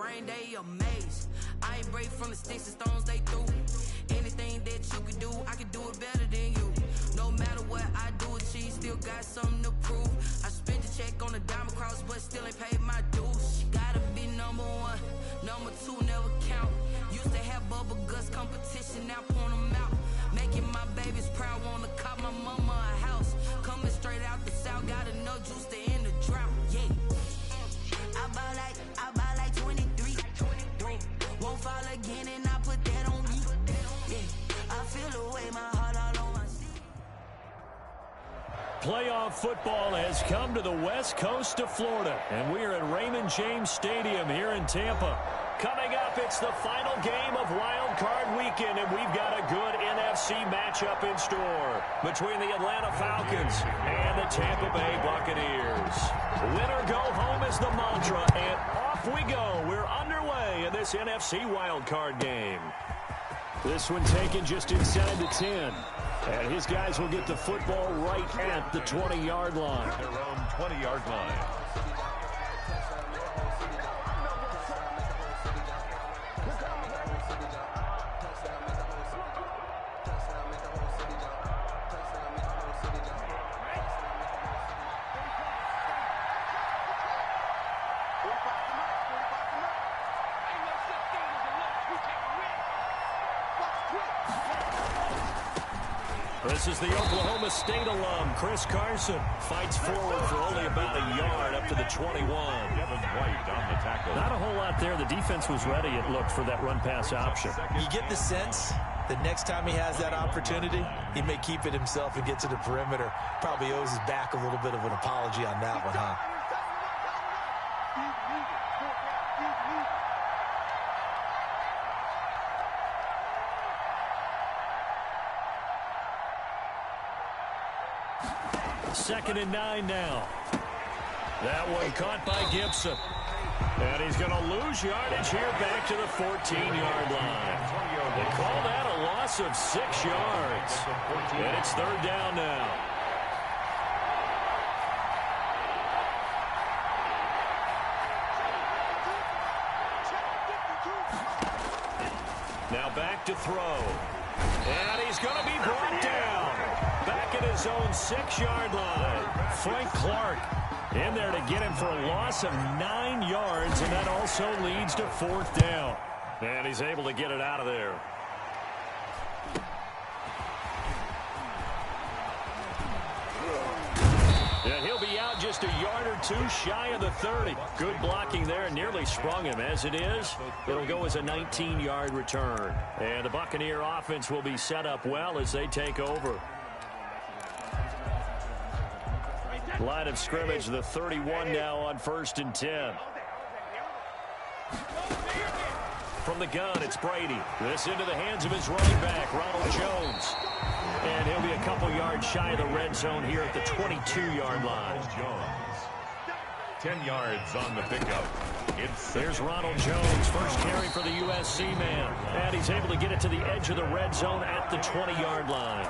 rain, they amazed. I ain't break from the sticks and stones they threw. Anything that you could do, I could do it better than you. No matter what I do, achieve, still got something to prove. I spent the check on the diamond cross, but still ain't paid my dues. She gotta be number one, number two never count. Used to have bubble guts competition, now point them out. Making my babies proud, wanna cop my mama a house. Coming straight out the south, got enough juice to end the drought. Yeah. I buy like 23. Won't fall again and I put that on me. Yeah. I feel the way, my heart all on my sleeve. Playoff football has come to the west coast of Florida, and we are at Raymond James Stadium here in Tampa. Coming up, it's the final game of Wild Card Weekend, and we've got a good NFC matchup in store between the Atlanta Falcons and the Tampa Bay Buccaneers. Winner go home is the mantra, and off we go. We're underway in this NFC Wild Card game. This one taken just inside the 10. And his guys will get the football right at the 20-yard line. Their own 20-yard line. This is the Oklahoma State alum, Chris Carson. Fights forward for only about a yard up to the 21. Kevin White on the tackle. Not a whole lot there. The defense was ready, it looked, for that run-pass option. You get the sense that next time he has that opportunity, he may keep it himself and get to the perimeter. Probably owes his back a little bit of an apology on that one, huh? Second and 9 now. That one caught by Gibson. And he's going to lose yardage here back to the 14-yard line. They call that a loss of 6 yards. And it's third down now. Now back to throw. And he's going to be brought down. Back at his own 6-yard line. Frank Clark in there to get him for a loss of 9 yards, and that also leads to fourth down. And he's able to get it out of there. And he'll be out just a yard or two shy of the 30. Good blocking there, nearly sprung him. As it is, it'll go as a 19-yard return. And the Buccaneer offense will be set up well as they take over. Line of scrimmage, the 31 now on 1st and 10. From the gun, it's Brady. This into the hands of his running back, Ronald Jones. And he'll be a couple yards shy of the red zone here at the 22-yard line. Jones. 10 yards on the pickup. There's Ronald Jones, first carry for the USC man. And he's able to get it to the edge of the red zone at the 20-yard line.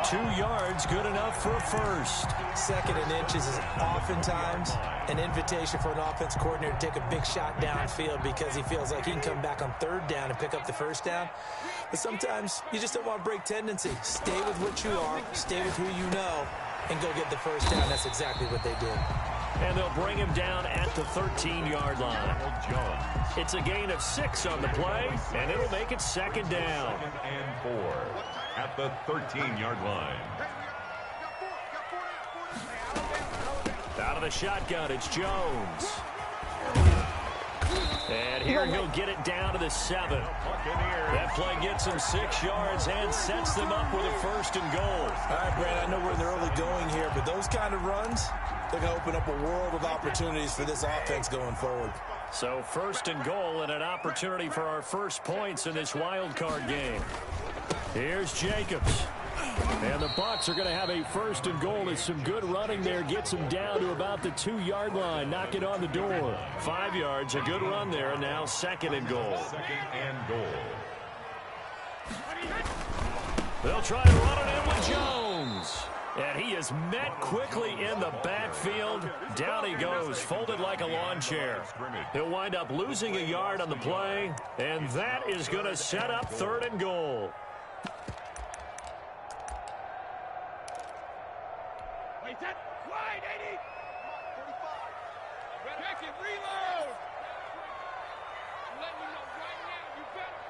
2 yards, good enough for a first. Second and inches is oftentimes an invitation for an offense coordinator to take a big shot downfield because he feels like he can come back on third down and pick up the first down. But sometimes you just don't want to break tendency. Stay with what you are, stay with who you know, and go get the first down. That's exactly what they did. And they'll bring him down at the 13-yard line. It's a gain of 6 on the play, and it'll make it second down. 2nd and 4 at the 13-yard line. Out of the shotgun, it's Jones. And here he'll get it down to the 7. That play gets him 6 yards and sets them up with a 1st and goal. All right, Brad, I know we're in the early going here, but those kind of runs, they're going to open up a world of opportunities for this offense going forward. So 1st and goal and an opportunity for our first points in this wild card game. Here's Jacobs. And the Bucs are going to have a 1st and goal. It's some good running there. Gets him down to about the 2-yard line. Knock it on the door. 5 yards, a good run there. And now 2nd and goal. 2nd and goal. They'll try to run it in with Jones. And he is met quickly in the backfield. Down he goes, folded like a lawn chair. He'll wind up losing a yard on the play, and that is going to set up 3rd and goal. Wide, 80. 45. Check it, reload. I'm letting you know right now, you better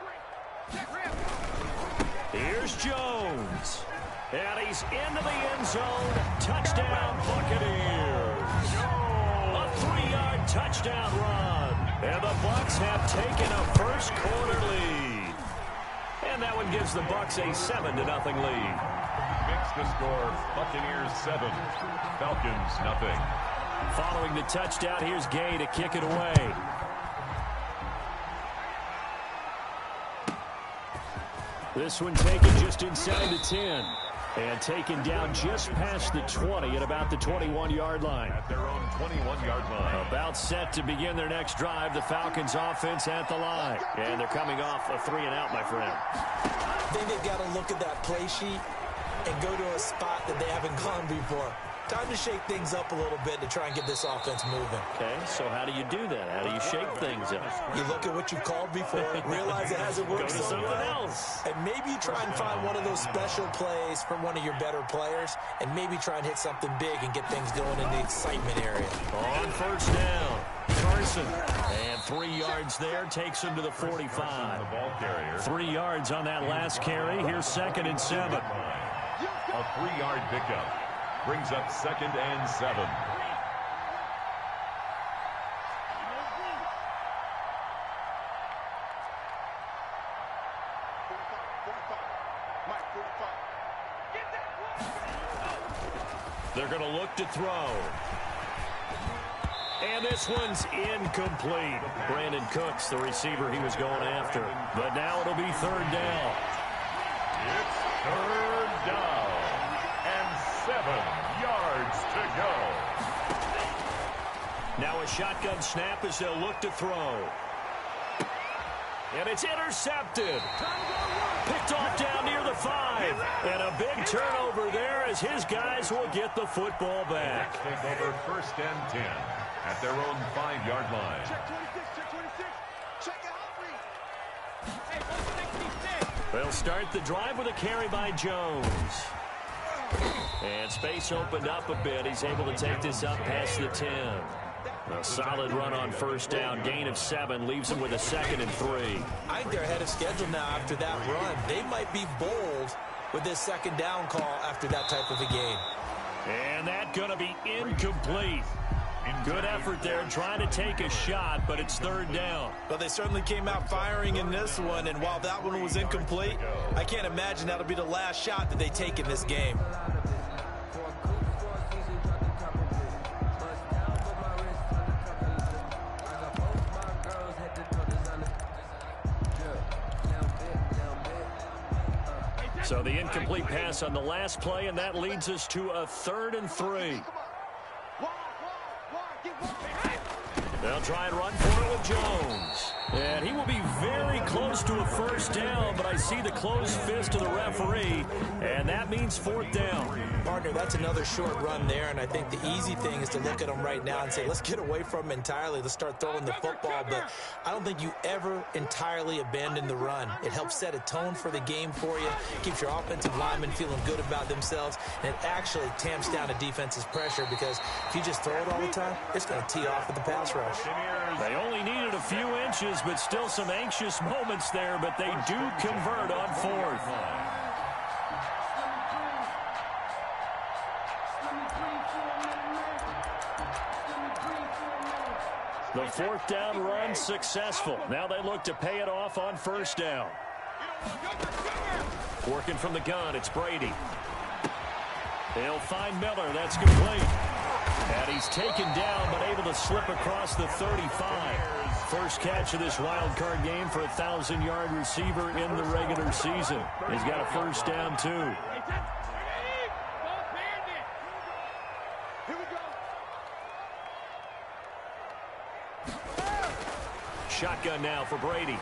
bring. Here's Jones. And he's into the end zone. Touchdown, Buccaneers. A 3-yard touchdown run. And the Bucs have taken a first-quarter lead. And that one gives the Bucs a 7-0 lead. Mix the score, Buccaneers 7, Falcons nothing. Following the touchdown, here's Gay to kick it away. This one taken just inside the 10. And taken down just past the 20 at about the 21-yard line. At their own 21-yard line. About set to begin their next drive, the Falcons offense at the line. And they're coming off a 3-and-out, my friend. I think they've got to look at that play sheet and go to a spot that they haven't gone before. Time to shake things up a little bit to try and get this offense moving. Okay, so how do you do that? How do you shake things up? You look at what you called before, realize it hasn't worked Go to so something well, else. and maybe you try and find one of those special plays from one of your better players, and maybe try and hit something big and get things going in the excitement area. On first down, Carson. And 3 yards there, takes him to the 45. The ball carrier. 3 yards on that last carry. Here's 2nd and 7. A 3-yard pickup. Brings up 2nd and 7. They're going to look to throw. And this one's incomplete. Brandon Cooks, the receiver he was going after. But now it'll be 3rd down. It's 3rd down. And 7 yards to go. Now a shotgun snap as they'll look to throw. And it's intercepted. Picked off down near the 5. And a big turnover there as his guys will get the football back. Take over 1st and 10 at their own 5-yard line. Check 26, check 26. Check it out, hey, 166. They'll start the drive with a carry by Jones. And space opened up a bit. He's able to take this up past the 10. A solid run on first down. Gain of 7 leaves him with a 2nd and 3. I think they're ahead of schedule now after that run. They might be bold with this 2nd down call after that type of a game. And that going to be incomplete. Good effort there trying to take a shot, but it's 3rd down. Well, they certainly came out firing in this one, and while that one was incomplete, I can't imagine that'll be the last shot that they take in this game. So the incomplete pass on the last play, and that leads us to a 3rd and 3. They'll try and run for it with Jones. And he will be very close to a first down, but I see the closed fist of the referee, and that means 4th down. Partner, that's another short run there, and I think the easy thing is to look at him right now and say, let's get away from him entirely. Let's start throwing the football, but I don't think you ever entirely abandon the run. It helps set a tone for the game for you, keeps your offensive linemen feeling good about themselves, and it actually tamps down a defense's pressure because if you just throw it all the time, it's going to tee off with the pass rush. They only needed a few inches, but still some anxious moments there, but they do convert on 4th. The 4th down run successful. Now they look to pay it off on first down. Working from the gun, it's Brady. They'll find Miller. That's complete. And he's taken down, but able to slip across the 35. First catch of this wild card game for a 1,000-yard receiver in the regular season. He's got a first down, too. Shotgun now for Brady.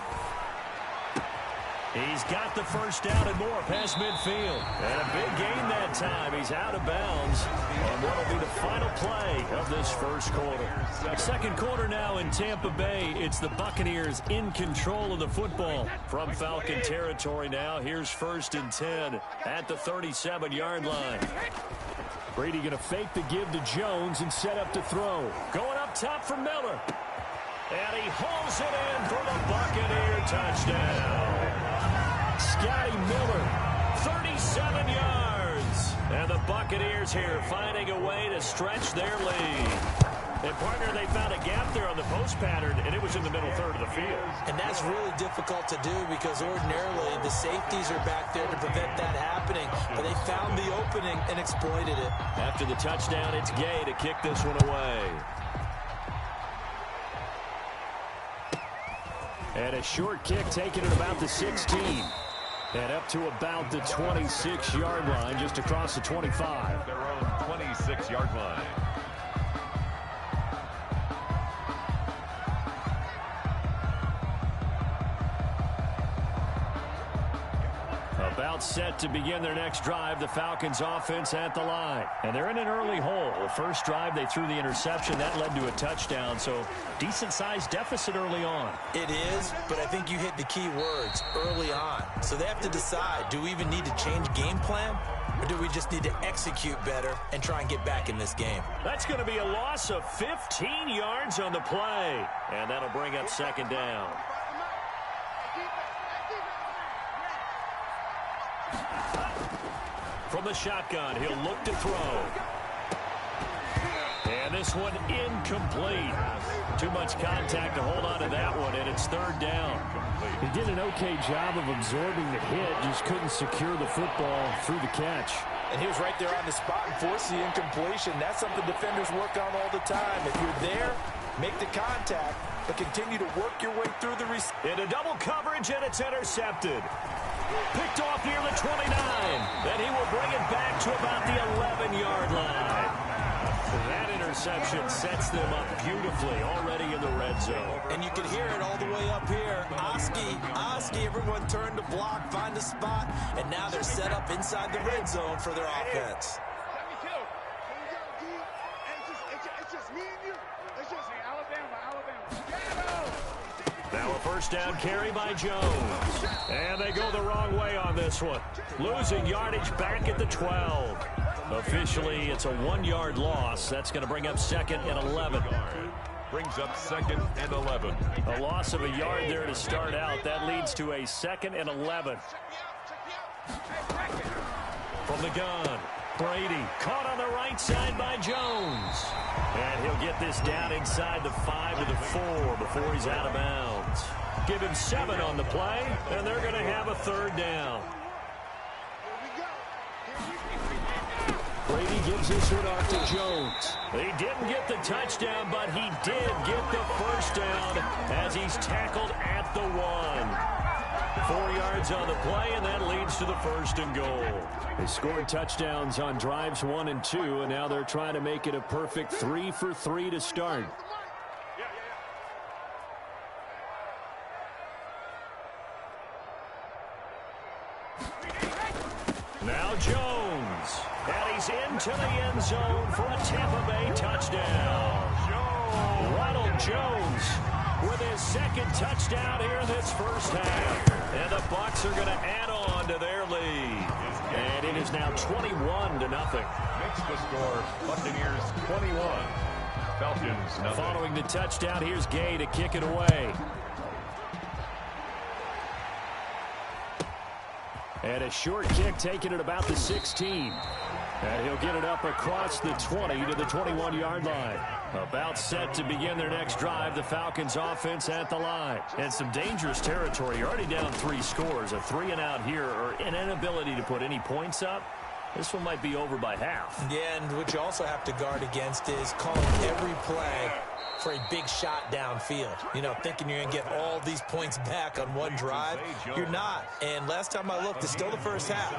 He's got the first down and more past midfield. And a big gain that time. He's out of bounds on what will be the final play of this first quarter. Second quarter now in Tampa Bay. It's the Buccaneers in control of the football. From Falcon territory now, here's 1st and 10 at the 37-yard line. Brady going to fake the give to Jones and set up to throw. Going up top for Miller. And he hauls it in for the Buccaneer touchdown. Scotty Miller, 37 yards. And the Buccaneers here finding a way to stretch their lead. And, partner, they found a gap there on the post pattern, and it was in the middle third of the field. And that's really difficult to do because ordinarily the safeties are back there to prevent that happening. But they found the opening and exploited it. After the touchdown, it's Gay to kick this one away. And a short kick taken at about the 16. And up to about the 26-yard line, just across the 25. Their own 26-yard line. About set to begin their next drive, the Falcons offense at the line. And they're in an early hole. The first drive, they threw the interception. That led to a touchdown, so decent-sized deficit early on. It is, but I think you hit the key words, early on. So they have to decide, do we even need to change game plan? Or do we just need to execute better and try and get back in this game? That's going to be a loss of 15 yards on the play. And that'll bring up 2nd down. From the shotgun, he'll look to throw. And this one incomplete. Too much contact to hold on to that one, and it's 3rd down. He did an okay job of absorbing the hit, just couldn't secure the football through the catch. And he was right there on the spot and forced the incompletion. That's something defenders work on all the time. If you're there, make the contact, but continue to work your way through the receiver. Into double coverage, and it's intercepted. Picked off near the 29. Then he will bring it back to about the 11-yard line. That interception sets them up beautifully already in the red zone. And you can hear it all the way up here. Oski, everyone turned to block, find a spot, and now they're set up inside the red zone for their offense. Now a first down carry by Jones. And they go the wrong way on this one. Losing yardage back at the 12. Officially, it's a 1-yard loss. That's going to bring up 2nd and 11. Brings up 2nd and 11. A loss of a yard there to start out. That leads to a 2nd and 11. From the gun, Brady caught on the right side by Jones. And he'll get this down inside the 5 to the 4 before he's out of bounds. Give him 7 on the play, and they're going to have a 3rd down. Brady gives this one off to Jones. He didn't get the touchdown, but he did get the first down as he's tackled at the 1. 4 yards on the play, and that leads to the 1st and goal. They scored touchdowns on drives 1 and 2, and now they're trying to make it a perfect 3 for 3 to start. Now Jones. And he's into the end zone for a Tampa Bay touchdown. Ronald Jones with his 2nd touchdown here in this first half. And the Bucs are going to add on to their lead. And it is now 21-0. Makes the score Buccaneers 21. Falcons nothing. Following the touchdown, here's Gay to kick it away. And a short kick taken at about the 16. And he'll get it up across the 20 to the 21-yard line. About set to begin their next drive, the Falcons offense at the line. And some dangerous territory. You're already down 3 scores. A 3-and-out here, or an inability to put any points up. This one might be over by half. Yeah, and what you also have to guard against is calling every play for a big shot downfield. You know, thinking you're going to get all these points back on one drive. You're not. And last time I looked, it's still the first half.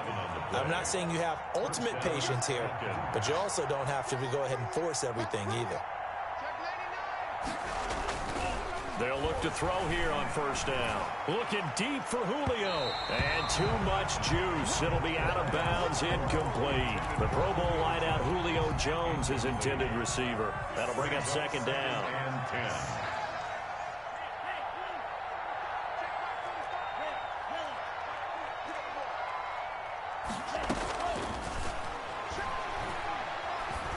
I'm not saying you have ultimate patience here, but you also don't have to go ahead and force everything either. They'll look to throw here on first down. Looking deep for Julio. And too much juice. It'll be out of bounds, incomplete. The Pro Bowl wideout Julio Jones is intended receiver. That'll bring up second down. And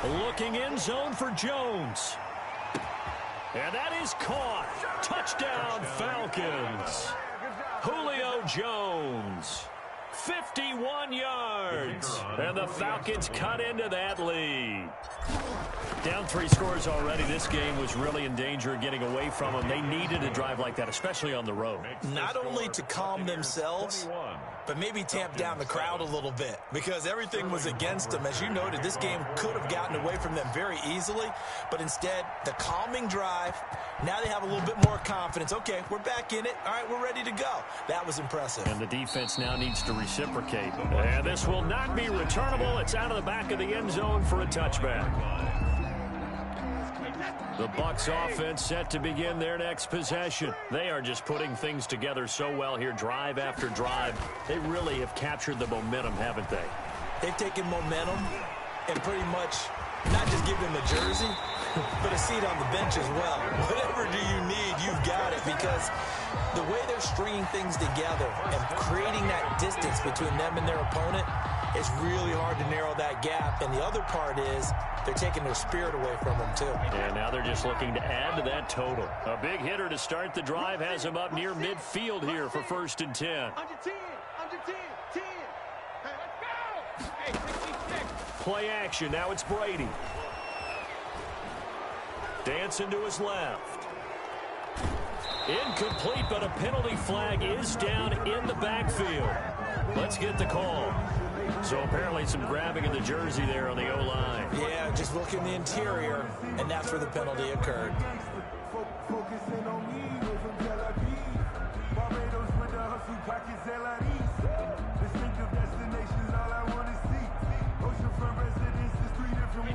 10. Looking in zone for Jones. And that is caught. Touchdown, Falcons. Julio Jones. 51 yards. And the Falcons cut into that lead. Down 3 scores already. This game was really in danger of getting away from them. They needed a drive like that, especially on the road. Not only to calm themselves, but maybe tamp down the crowd a little bit because everything was against them. As you noted, this game could have gotten away from them very easily, but instead, the calming drive, now they have a little bit more confidence. Okay, we're back in it. All right, we're ready to go. That was impressive. And the defense now needs to reciprocate. And this will not be returnable. It's out of the back of the end zone for a touchback. The Bucs offense set to begin their next possession. They are just putting things together so well here, drive after drive. They really have captured the momentum, haven't they? They've taken momentum and pretty much not just give them a jersey, but a seat on the bench as well. Whatever do you need, you've got it, because the way they're stringing things together and creating that distance between them and their opponent, it's really hard to narrow that gap. And the other part is they're taking their spirit away from them, too. And now they're just looking to add to that total. A big hitter to start the drive has him up near midfield here for 1st and 10. Under 10, 10. Hey, let's go. Hey, 66. Play action. Now it's Brady. Dancing to his left. Incomplete, but a penalty flag is down in the backfield. Let's get the call. So apparently some grabbing of the jersey there on the O-line. Yeah, just look in the interior, and that's where the penalty occurred.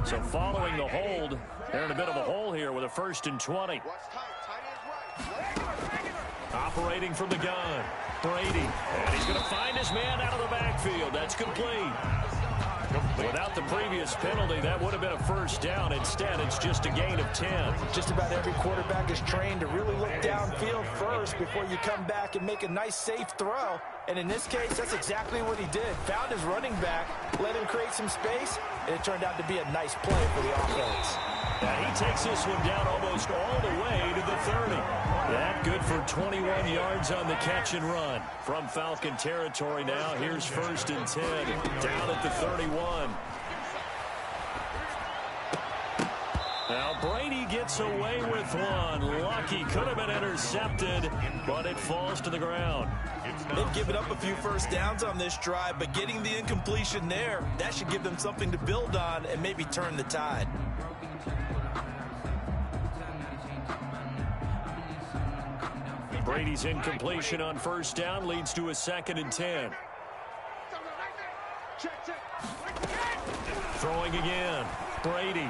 So following the hold, they're in a bit of a hole here with a 1st and 20. Operating from the gun, Brady. And he's going to find his man out of the backfield. That's complete. Without the previous penalty, that would have been a 1st down. Instead, it's just a gain of 10. Just about every quarterback is trained to really look downfield first before you come back and make a nice, safe throw. And in this case, that's exactly what he did. Found his running back, let him create some space, and it turned out to be a nice play for the offense. And he takes this one down almost all the way to the 30. That good for 21 yards on the catch and run. From Falcon territory now, here's 1st and 10, down at the 31. Now Brady gets away with one. Lucky, could have been intercepted, but it falls to the ground. They've given up a few 1st downs on this drive, but getting the incompletion there, that should give them something to build on and maybe turn the tide. Brady's incompletion on 1st down leads to a 2nd and 10. Throwing again. Brady.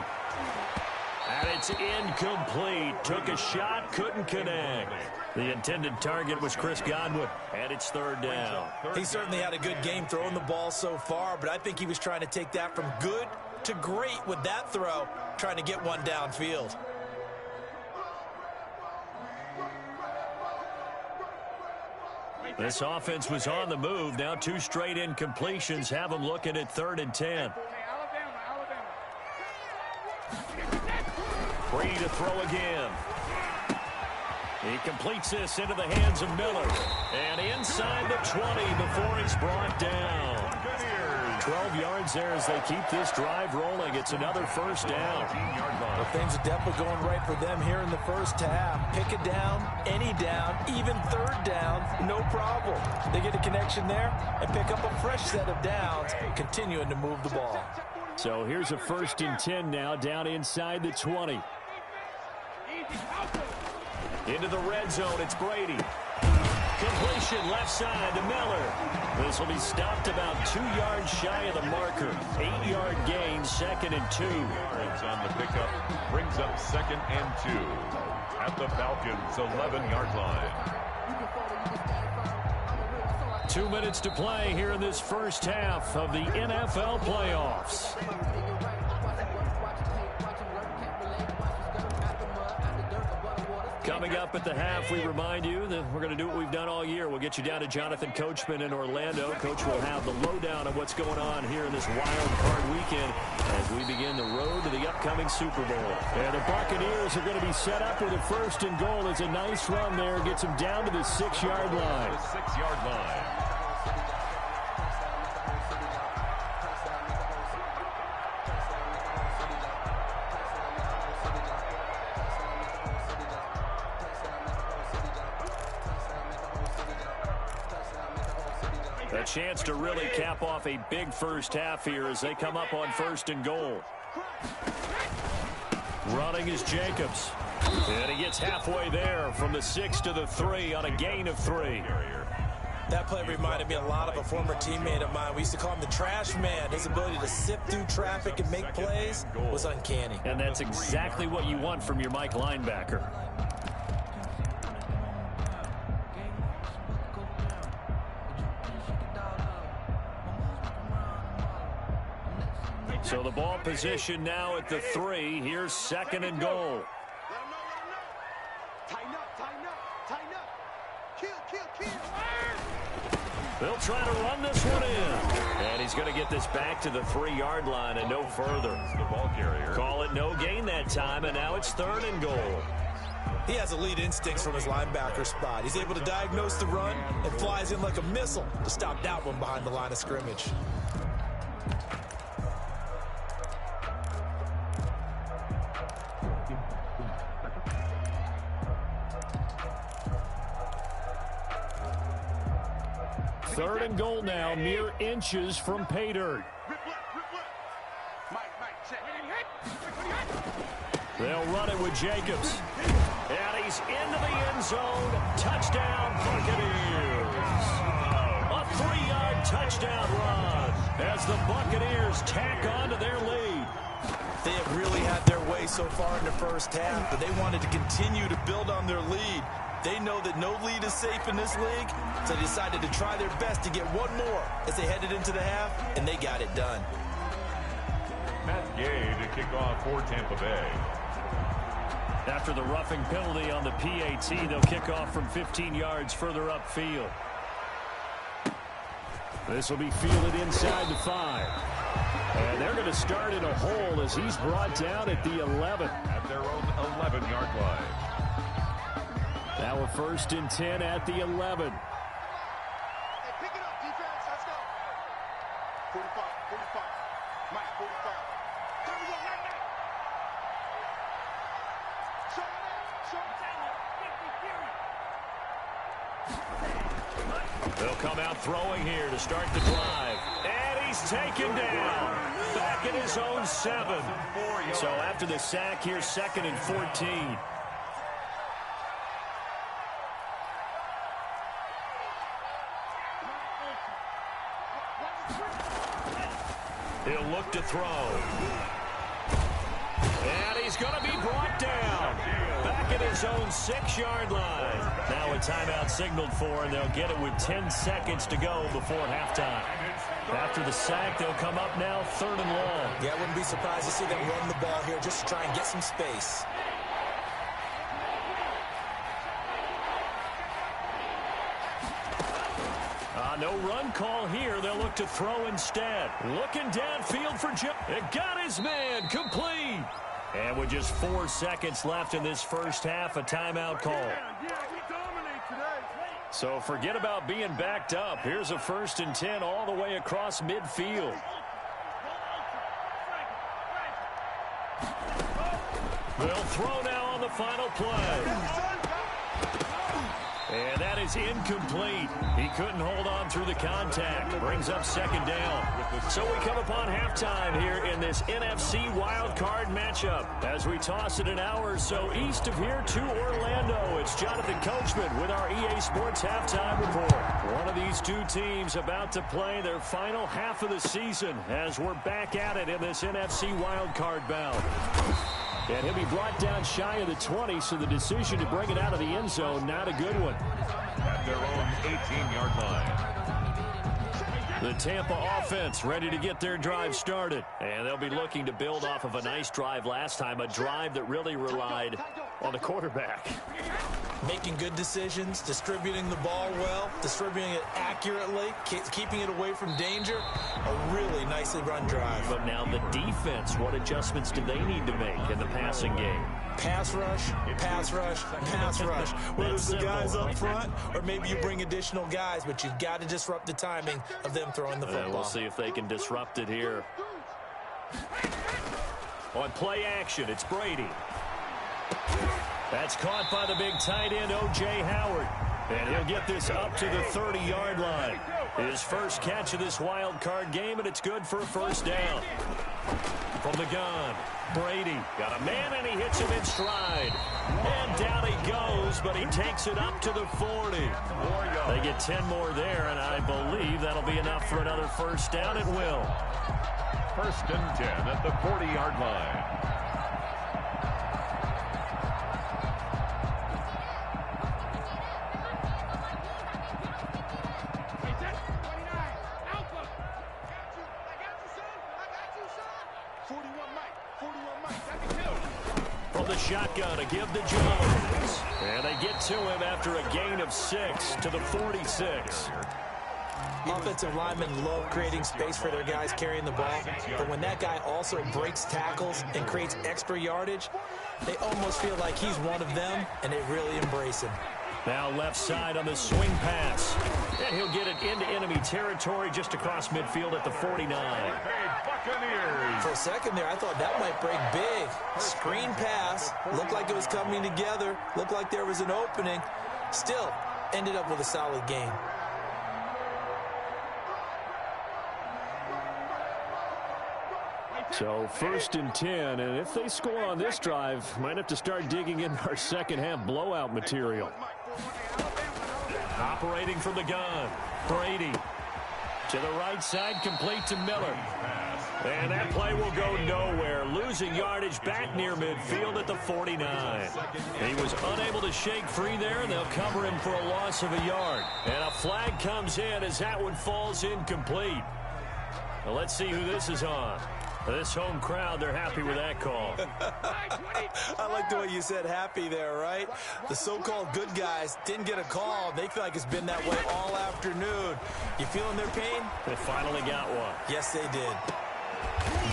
And it's incomplete. Took a shot, couldn't connect. The intended target was Chris Godwin, and it's 3rd down. He certainly had a good game throwing the ball so far, but I think he was trying to take that from good to great with that throw, trying to get one downfield. This offense was on the move. Now 2 straight incompletions have them looking at 3rd and 10. Brady to throw again. He completes this into the hands of Miller. And inside the 20 before it's brought down. 12 yards there as they keep this drive rolling. It's another 1st down. Well, things are definitely going right for them here in the 1st half. Pick a down, any down, even 3rd down, no problem. They get a connection there and pick up a fresh set of downs, continuing to move the ball. So here's a 1st and 10 now, down inside the 20. Into the red zone, it's Brady. Completion left side to Miller. This will be stopped about 2 yards shy of the marker. 8-yard gain, 2nd and 2. Yards on the pickup brings up 2nd and 2 at the Falcons' 11-yard line. 2 minutes to play here in this first half of the NFL playoffs. Coming up at the half, we remind you that we're going to do what we've done all year. We'll get you down to Jonathan Coachman in Orlando. Coach will have the lowdown of what's going on here in this wild card weekend as we begin the road to the upcoming Super Bowl. And the Buccaneers are going to be set up with a 1st and goal. It's a nice run there. Gets them down to the 6-yard line. The 6-yard line. A chance to really cap off a big first half here as they come up on 1st and goal. Running is Jacobs. And he gets halfway there from the 6 to the 3 on a gain of 3. That play reminded me a lot of a former teammate of mine. We used to call him the trash man. His ability to sift through traffic and make plays was uncanny. And that's exactly what you want from your Mike linebacker. So the ball position now at the 3. Here's 2nd and goal. They'll try to run this one in. And he's going to get this back to the 3-yard line and no further. The ball carrier. Call it no gain that time, and now it's 3rd and goal. He has elite instincts from his linebacker spot. He's able to diagnose the run and flies in like a missile to stop that one behind the line of scrimmage. Third and goal now, mere inches from pay dirt. They'll run it with Jacobs. And he's into the end zone. Touchdown, Buccaneers. A 3-yard touchdown run as the Buccaneers tack on to their lead. They have really had their way so far in the first half, but they wanted to continue to build on their lead. They know that no lead is safe in this league, so they decided to try their best to get one more as they headed into the half, and they got it done. Matt Gay to kick off for Tampa Bay. After the roughing penalty on the PAT, they'll kick off from 15 yards further upfield. This will be fielded inside the 5. And they're going to start in a hole as he's brought down at the 11. At their own 11-yard line. Now a 1st and 10 at the 11. Hey, pick it up, defense. Let's go. 45, 45. Mike, 45. There we go, right now. Show it out. Show it out. They'll come out throwing here to start the drive. And he's taken down. Back at his own 7. So after the sack, here's 2nd and 14. He'll look to throw. And he's going to be brought down. Back at his own 6-yard line. Now a timeout signaled for, and they'll get it with 10 seconds to go before halftime. After the sack, they'll come up now 3rd and long. Yeah, I wouldn't be surprised to see them run the ball here just to try and get some space. No run call here. They'll look to throw instead. Looking downfield for Joe. It got his man complete. And with just 4 seconds left in this first half, a timeout call. We dominate today. So forget about being backed up. Here's a 1st and 10 all the way across midfield. They'll throw now on the final play. And that is incomplete. He couldn't hold on through the contact. Brings up 2nd down. So we come upon halftime here in this NFC wildcard matchup as we toss it an hour or so east of here to Orlando. Orlando, it's Jonathan Coachman with our EA Sports Halftime Report. One of these two teams about to play their final half of the season as we're back at it in this NFC wildcard bout. And he'll be brought down shy of the 20, so the decision to bring it out of the end zone, not a good one. At their own 18-yard line. The Tampa offense ready to get their drive started. And they'll be looking to build off of a nice drive last time, a drive that really relied on the quarterback. Making good decisions, distributing the ball well, distributing it accurately, keeping it away from danger. A really nicely run drive. But now the defense, what adjustments do they need to make in the passing game? Pass rush, pass rush, pass rush. Whether it's the guys up front or maybe you bring additional guys, but you've got to disrupt the timing of them throwing the football. We'll see if they can disrupt it here. On play action, it's Brady. That's caught by the big tight end, O.J. Howard. And he'll get this up to the 30-yard line. His first catch of this wild card game, and it's good for a first down. From the gun, Brady got a man, and he hits him in stride. And down he goes, but he takes it up to the 40. They get 10 more there, and I believe that'll be enough for another first down. It will. First and 10 at the 40-yard line. From the shotgun, a give to Jones. And they get to him after a gain of 6 to the 46. Offensive linemen love creating space for their guys carrying the ball, but when that guy also breaks tackles and creates extra yardage, they almost feel like he's one of them, and they really embrace him. Now left side on the swing pass. And he'll get it into enemy territory just across midfield at the 49. For a second there, I thought that might break big. Screen pass. Looked like it was coming together. Looked like there was an opening. Still, ended up with a solid game. So first and 10, and if they score on this drive, might have to start digging in our second half blowout material. Operating from the gun, Brady. To the right side, complete to Miller. And that play will go nowhere. Losing yardage back near midfield at the 49. He was unable to shake free there, and they'll cover him for a loss of a yard. And a flag comes in as that one falls incomplete. Well, let's see who this is on. This home crowd, they're happy with that call. I like the way you said happy there, right? The so-called good guys didn't get a call. They feel like it's been that way all afternoon. You feeling their pain? They finally got one. Yes, they did.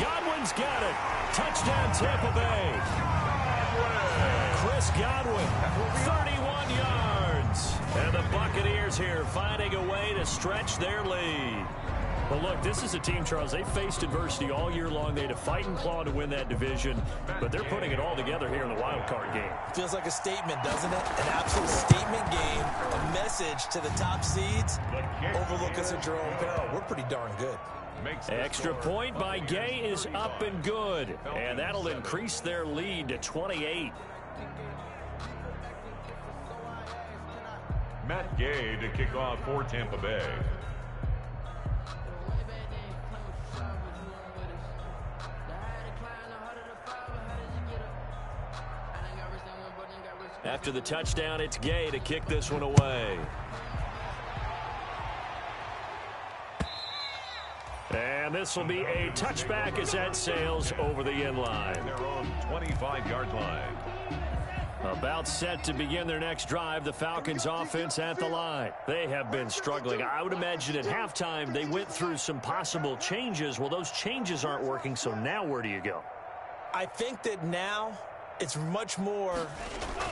Godwin's got it. Touchdown, Tampa Bay. Chris Godwin, 31 yards. And the Buccaneers here finding a way to stretch their lead. Well, look, this is a team, Charles, they faced adversity all year long. They had to fight and claw to win that division, but they're putting it all together here in the wild card game. Feels like a statement, doesn't it? An absolute statement game, a message to the top seeds. Overlook us at your own peril. We're pretty darn good. Extra point by Gay is up and good, and that'll increase their lead to 28. Matt Gay to kick off for Tampa Bay. After the touchdown, it's Gay to kick this one away. And this will be a touchback as that sails over the end line. Their own 25-yard line. About set to begin their next drive, the Falcons offense at the line. They have been struggling. I would imagine at halftime they went through some possible changes. Well, those changes aren't working, so now where do you go? I think that now it's much more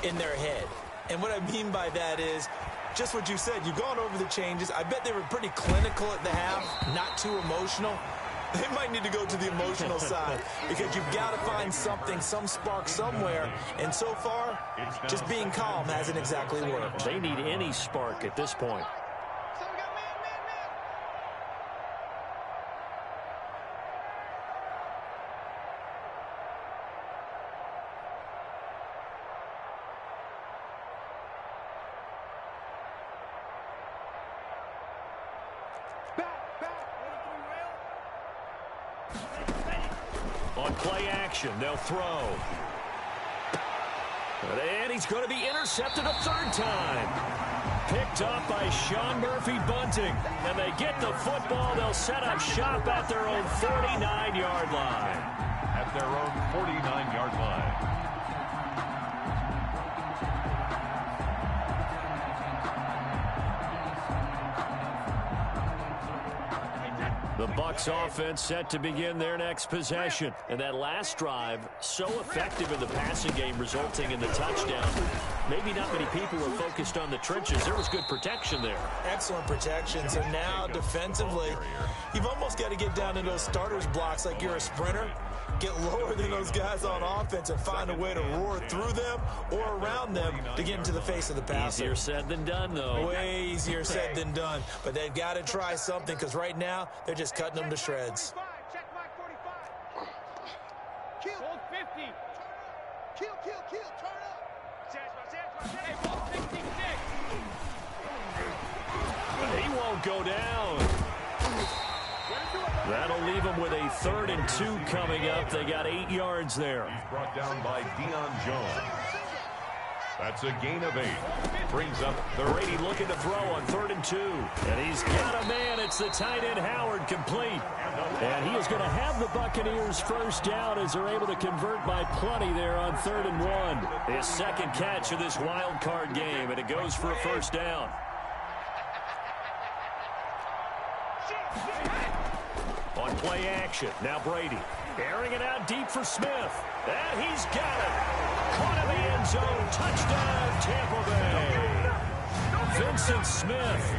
in their head. And what I mean by that is just what you said. You've gone over the changes. I bet they were pretty clinical at the half, not too emotional. They might need to go to the emotional side because you've got to find something, some spark somewhere. And so far, just being calm hasn't exactly worked. They need any spark at this point. On play action, they'll throw. And he's going to be intercepted a third time. Picked up by Sean Murphy-Bunting. And they get the football. They'll set up shop at their own 49-yard line. At their own 49-yard line. The Bucs offense set to begin their next possession. And that last drive, so effective in the passing game, resulting in the touchdown. Maybe not many people were focused on the trenches. There was good protection there. Excellent protection. So now defensively, you've almost got to get down to those starters blocks like you're a sprinter. Get lower than those guys on offense and find a way to roar through them or around them to get into the face of the passer. Easier said than done, though. Way easier said than done. But they've got to try something because right now they're just cutting them to shreds. Check mark 45. Kill. Hold 50. Kill. Turn up. Hey, ball 66. He won't go down. That'll leave them with a 3rd and 2 coming up. They got 8 yards there. He's brought down by Deion Jones. That's a gain of 8. Brings up Brady looking to throw on 3rd and 2. And he's got a man. It's the tight end Howard, complete. And he is going to have the Buccaneers first down as they're able to convert by plenty there on 3rd and 1. His second catch of this wild card game, and it goes for a first down. On play action, now Brady. Airing it out deep for Smith. And he's got it. Caught in the end zone. Touchdown, Tampa Bay. Vincent Smith,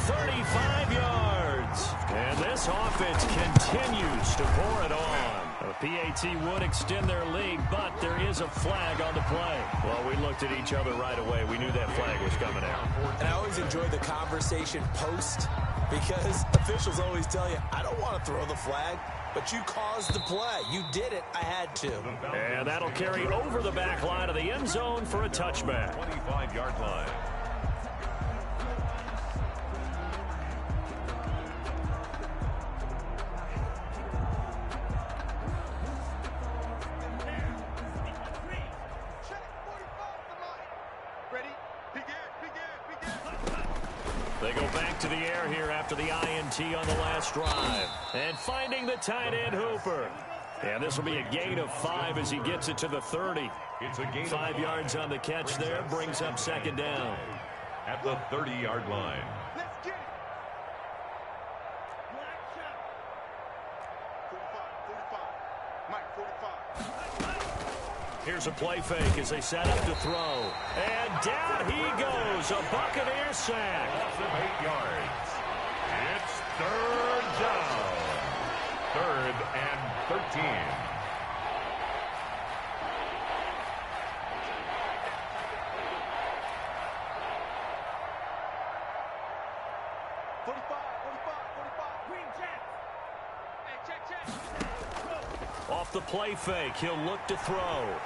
35 yards. And this offense continues to pour it on. A PAT would extend their lead, but there is a flag on the play. Well, we looked at each other right away. We knew that flag was coming out. And I always enjoy the conversation post because officials always tell you, I don't want to throw the flag, but you caused the play. You did it. I had to. And that'll carry over the back line of the end zone for a touchback. 25-yard line. They go back to the air here after the INT on the last drive. And finding the tight end Hooper. And this will be a gain of 5 as he gets it to the 30. It's a gain 5 yards on the catch there. Brings up second down. At the 30-yard line. Let's get it. Mike, 45. Here's a play fake as they set up to throw. And down he goes. A Buccaneer sack. 8 yards. It's 3rd down. 3rd and 13. Off the play fake, he'll look to throw.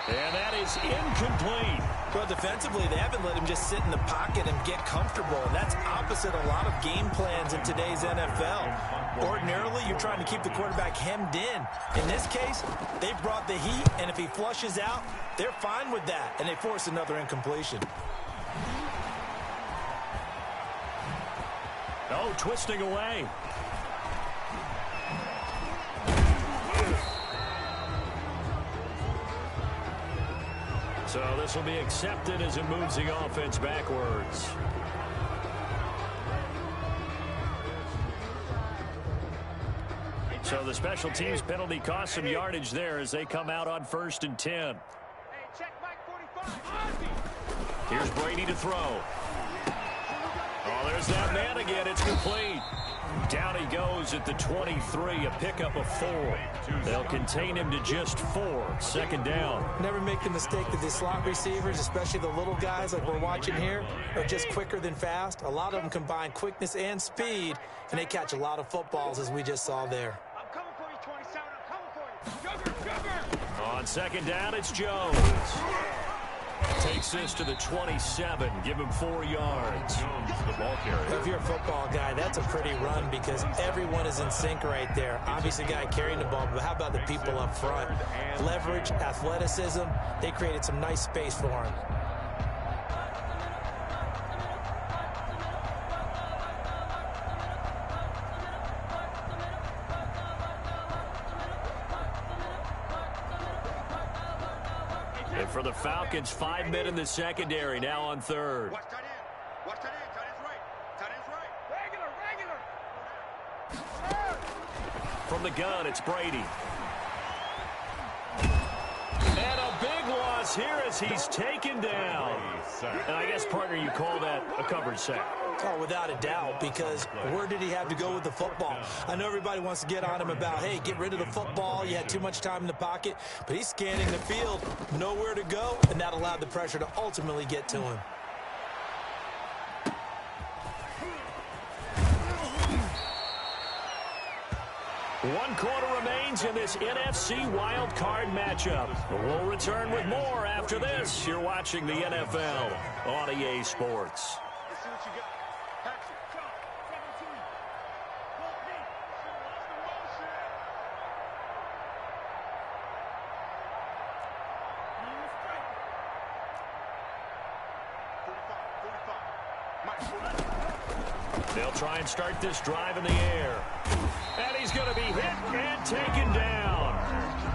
And that is incomplete. Well, defensively, they haven't let him just sit in the pocket and get comfortable. And that's opposite a lot of game plans in today's NFL. Ordinarily, you're trying to keep the quarterback hemmed in. In this case, they brought the heat, and if he flushes out, they're fine with that, and they force another incompletion. Oh, twisting away. So this will be accepted as it moves the offense backwards. So the special teams penalty cost some yardage there as they come out on 1st and 10. Hey, check Mike 45. Here's Brady to throw. Oh, there's that man again. It's complete. Down he goes at the 23, a pickup of 4. They'll contain him to just 4. Second down. Never make the mistake that the slot receivers, especially the little guys like we're watching here, are just quicker than fast. A lot of them combine quickness and speed, and they catch a lot of footballs, as we just saw there. I'm coming for you, 27. I'm coming for you. Jugger. On second down, it's Jones. Take takes this to the 27. Give him 4 yards. Jones, the ball carrier. If you're a football guy, that's a pretty run because everyone is in sync right there. Obviously, the guy carrying the ball, but how about the people up front? Leverage, athleticism, they created some nice space for him. And for the Falcons, 5 men in the secondary, now on third. Watch tight end. Watch tight end. Tight end's right. Tight end's right. Regular. From the gun, it's Brady. And a big loss here as he's taken down. And I guess, partner, you call that a coverage sack. Oh, without a doubt, because where did he have to go with the football? I know everybody wants to get on him about, hey, get rid of the football. You had too much time in the pocket. But he's scanning the field, nowhere to go, and that allowed the pressure to ultimately get to him. One quarter remains in this NFC wild card matchup. We'll return with more after this. You're watching the NFL on EA Sports. Let's see what you got. Patrick. 17. Go deep. Watch the roll, shit. Lean straight. 45. Mike, They'll try and start this drive in the air. And he's going to be hit and taken down.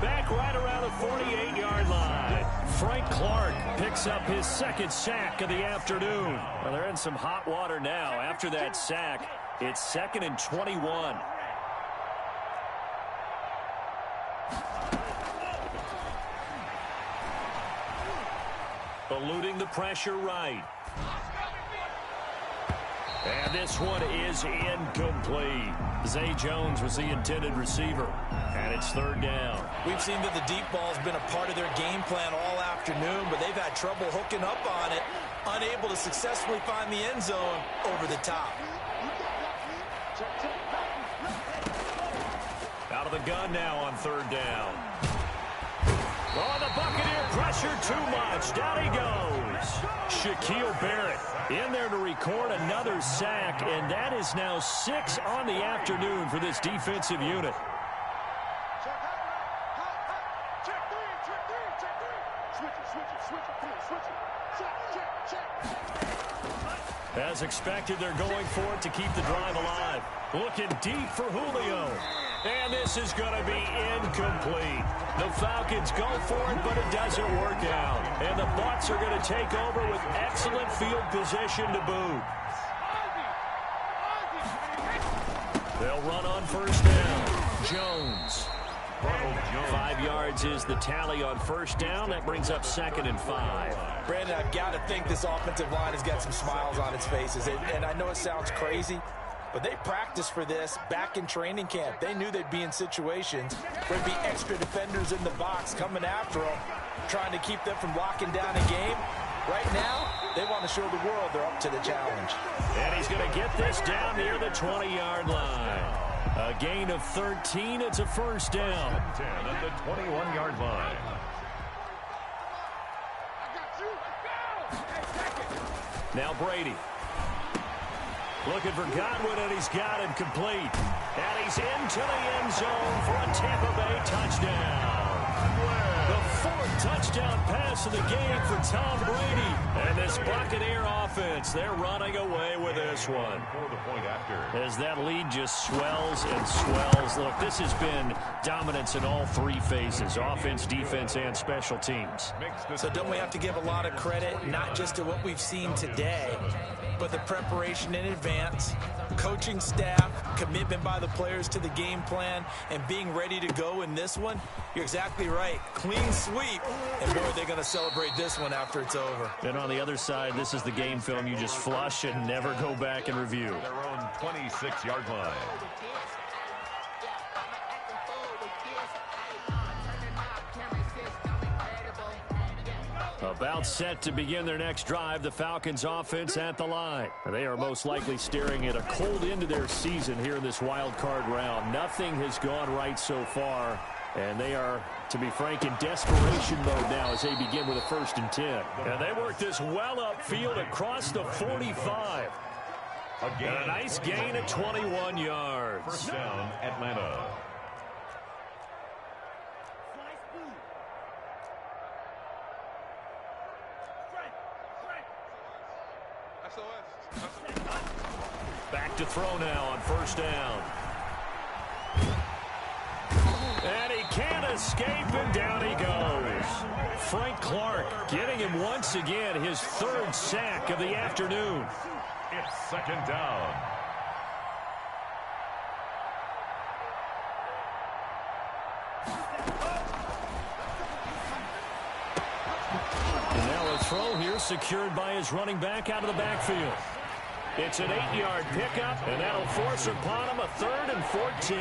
Back right around the 48-yard line. Frank Clark picks up his second sack of the afternoon. Well, they're in some hot water now. After that sack, it's 2nd and 21. Eluding the pressure right. And this one is incomplete. Zay Jones was the intended receiver. And it's 3rd down. We've seen that the deep ball's been a part of their game plan all afternoon, but they've had trouble hooking up on it, unable to successfully find the end zone over the top. Out of the gun now on 3rd down. Oh, the Buccaneer pressure too much. Down he goes. Shaquille Barrett in there to record another sack, and that is now 6 on the afternoon for this defensive unit. As expected, they're going for it to keep the drive alive. Looking deep for Julio. And this is going to be incomplete. The Falcons go for it, but it doesn't work out. And the Bucs are going to take over with excellent field position to boot. They'll run on 1st down. Jones. 5 yards is the tally on 1st down. That brings up 2nd and 5. Brandon, I've got to think this offensive line has got some smiles on its faces. And I know it sounds crazy, but they practiced for this back in training camp. They knew they'd be in situations where there'd be extra defenders in the box coming after them, trying to keep them from locking down a game. Right now, they want to show the world they're up to the challenge. And he's going to get this down near the 20-yard line. A gain of 13. It's a 1st down. 10 at the 21-yard line. Now Brady. Looking for Godwin, and he's got him complete. And he's into the end zone for a Tampa Bay touchdown. The 4th touchdown pass of the game for Tom Brady. And this Buccaneer offense, they're running away with this one. For the point after. As that lead just swells and swells. Look, this has been dominance in all 3 phases, offense, defense, and special teams. So don't we have to give a lot of credit, not just to what we've seen today, but the preparation in advance, coaching staff, commitment by the players to the game plan, and being ready to go in this one? You're exactly right. Clean sweep. And boy, they're going to celebrate this one after it's over. And on the other side, this is the game film you just flush and never go back and review. Their own 26-yard line. About set to begin their next drive, the Falcons offense at the line. They are most likely staring at a cold end to their season here in this wild card round. Nothing has gone right so far And they are, to be frank, in desperation mode now as they begin with a 1st and 10. And they work this well upfield across the 45. And a nice gain of 21 yards. 1st down, Atlanta. Back to throw now on 1st down. And he can't escape, and down he goes. Frank Clark getting him once again his 3rd sack of the afternoon. It's 2nd down. And now a throw here secured by his running back out of the backfield. It's an 8-yard pickup, and that'll force upon him a 3rd and 14.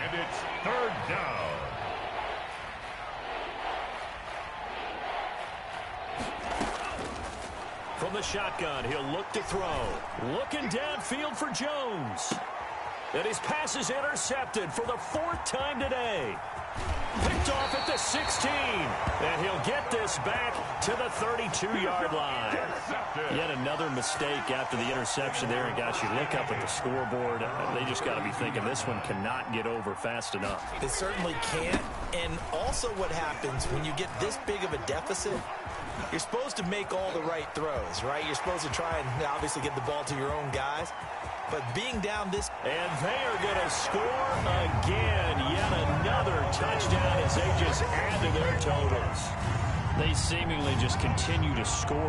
And it's 3rd down. From the shotgun, he'll look to throw. Looking downfield for Jones. And his pass is intercepted for the 4th time today. Picked off at the 16. And he'll get this back to the 32-yard line. Yet another mistake after the interception there. And, gosh, you look up at the scoreboard. They just got to be thinking this one cannot get over fast enough. It certainly can't. And also what happens when you get this big of a deficit, you're supposed to make all the right throws, right? You're supposed to try and obviously get the ball to your own guys. But being down this... And they are going to score again. Yet another touchdown as they just add to their totals. They seemingly just continue to score.